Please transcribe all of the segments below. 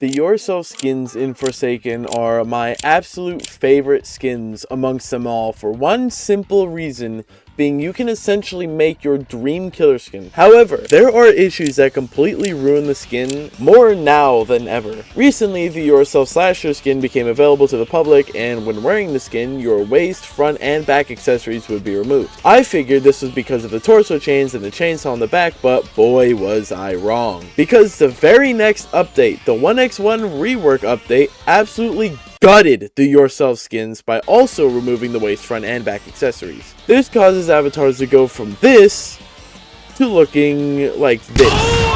The Yourself skins in Forsaken are my absolute favorite skins amongst them all for one simple reason, being you can essentially make your dream killer skin. However, there are issues that completely ruin the skin more now than ever. Recently, the Yourself Slasher skin became available to the public, and when wearing the skin, your waist, front, and back accessories would be removed. I figured this was because of the torso chains and the chainsaw on the back, but boy was I wrong. Because the very next update, the 1x1 rework update, absolutely gutted the Yourself skins by also removing the waist, front, and back accessories. This causes avatars to go from this to looking like this.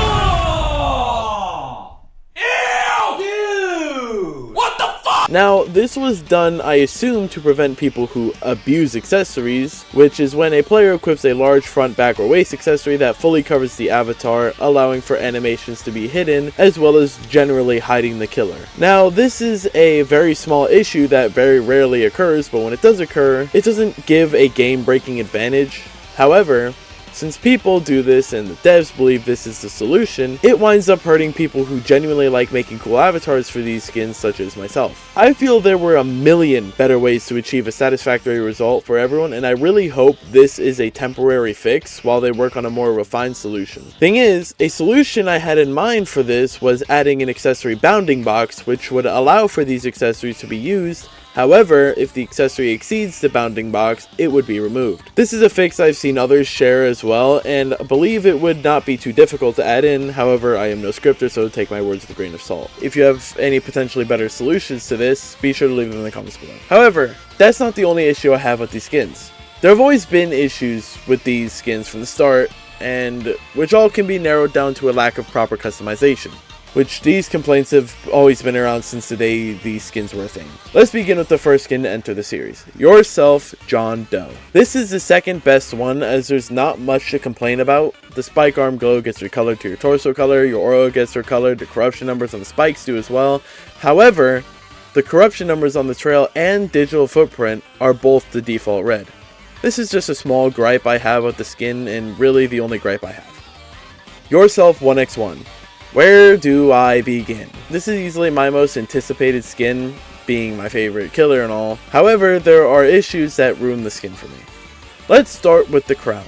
Now, this was done, I assume, to prevent people who abuse accessories, which is when a player equips a large front, back, or waist accessory that fully covers the avatar, allowing for animations to be hidden, as well as generally hiding the killer. Now, this is a very small issue that very rarely occurs, but when it does occur, it doesn't give a game-breaking advantage. However, since people do this and the devs believe this is the solution, it winds up hurting people who genuinely like making cool avatars for these skins, such as myself. I feel there were a million better ways to achieve a satisfactory result for everyone, and I really hope this is a temporary fix while they work on a more refined solution. Thing is, a solution I had in mind for this was adding an accessory bounding box, which would allow for these accessories to be used. However, if the accessory exceeds the bounding box, it would be removed. This is a fix I've seen others share as well, and believe it would not be too difficult to add in. However, I am no scripter, so take my words with a grain of salt. If you have any potentially better solutions to this, be sure to leave them in the comments below. However, that's not the only issue I have with these skins. There have always been issues with these skins from the start, and which all can be narrowed down to a lack of proper customization. Which these complaints have always been around since the day these skins were a thing. Let's begin with the first skin to enter the series. Yourself, John Doe. This is the second best one, as there's not much to complain about. The spike arm glow gets recolored to your torso color, your aura gets recolored, the corruption numbers on the spikes do as well. However, the corruption numbers on the trail and digital footprint are both the default red. This is just a small gripe I have with the skin, and really the only gripe I have. Yourself 1x1. Where do I begin? This is easily my most anticipated skin, being my favorite killer and all. However, there are issues that ruin the skin for me. Let's start with the crown.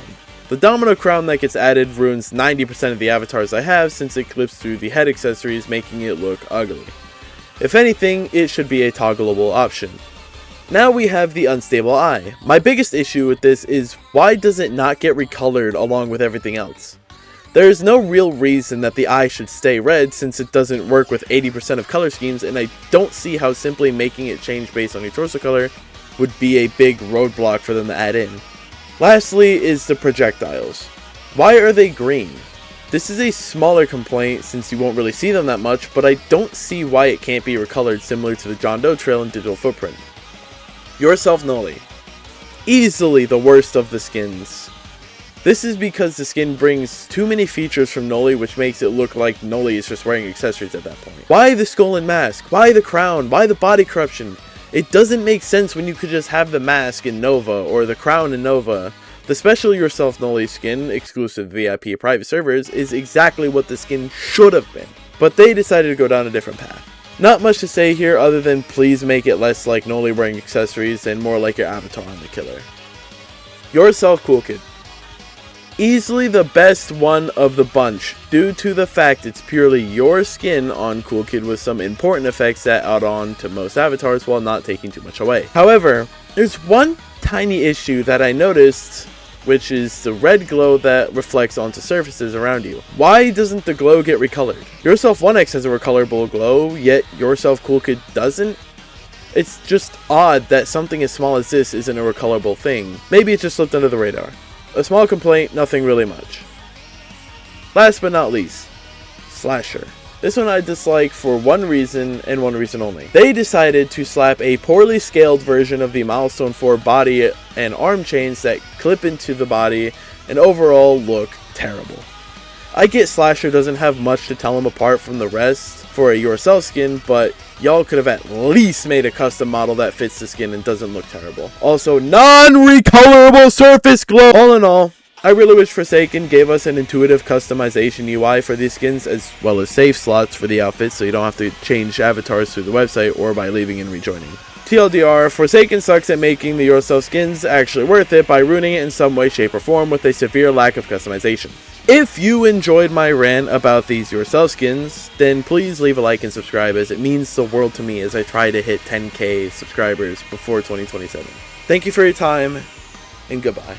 The domino crown that gets added ruins 90% of the avatars I have, since it clips through the head accessories, making it look ugly. If anything, it should be a toggleable option. Now we have the unstable eye. My biggest issue with this is, why does it not get recolored along with everything else? There is no real reason that the eye should stay red, since it doesn't work with 80% of color schemes, and I don't see how simply making it change based on your torso color would be a big roadblock for them to add in. Lastly is the projectiles. Why are they green? This is a smaller complaint since you won't really see them that much, but I don't see why it can't be recolored similar to the John Doe trail and digital footprint. Yourself, Nully. Easily the worst of the skins. This is because the skin brings too many features from Nully, which makes it look like Nully is just wearing accessories at that point. Why the skull and mask? Why the crown? Why the body corruption? It doesn't make sense when you could just have the mask in Nova or the crown in Nova. The special Yourself Nully skin, exclusive VIP private servers, is exactly what the skin should have been. But they decided to go down a different path. Not much to say here other than please make it less like Nully wearing accessories and more like your avatar on the killer. Yourself, coolkid. Easily the best one of the bunch, due to the fact it's purely your skin on coolkid with some important effects that add on to most avatars while not taking too much away. However, there's one tiny issue that I noticed, which is the red glow that reflects onto surfaces around you. Why doesn't the glow get recolored? Yourself 1x has a recolorable glow, yet Yourself coolkid doesn't? It's just odd that something as small as this isn't a recolorable thing. Maybe it just slipped under the radar. A small complaint, nothing really much. Last but not least, Slasher. This one I dislike for one reason and one reason only. They decided to slap a poorly scaled version of the Milestone 4 body and arm chains that clip into the body and overall look terrible. I get Slasher doesn't have much to tell him apart from the rest for a Yourself skin, but y'all could have at least made a custom model that fits the skin and doesn't look terrible. Also, non-recolorable surface glow. All in all, I really wish Forsaken gave us an intuitive customization UI for these skins, as well as save slots for the outfits so you don't have to change avatars through the website or by leaving and rejoining. TLDR, Forsaken sucks at making the yourself skins actually worth it by ruining it in some way, shape, or form with a severe lack of customization. If you enjoyed my rant about these yourself skins, then please leave a like and subscribe, as it means the world to me as I try to hit 10k subscribers before 2027. Thank you for your time, and goodbye.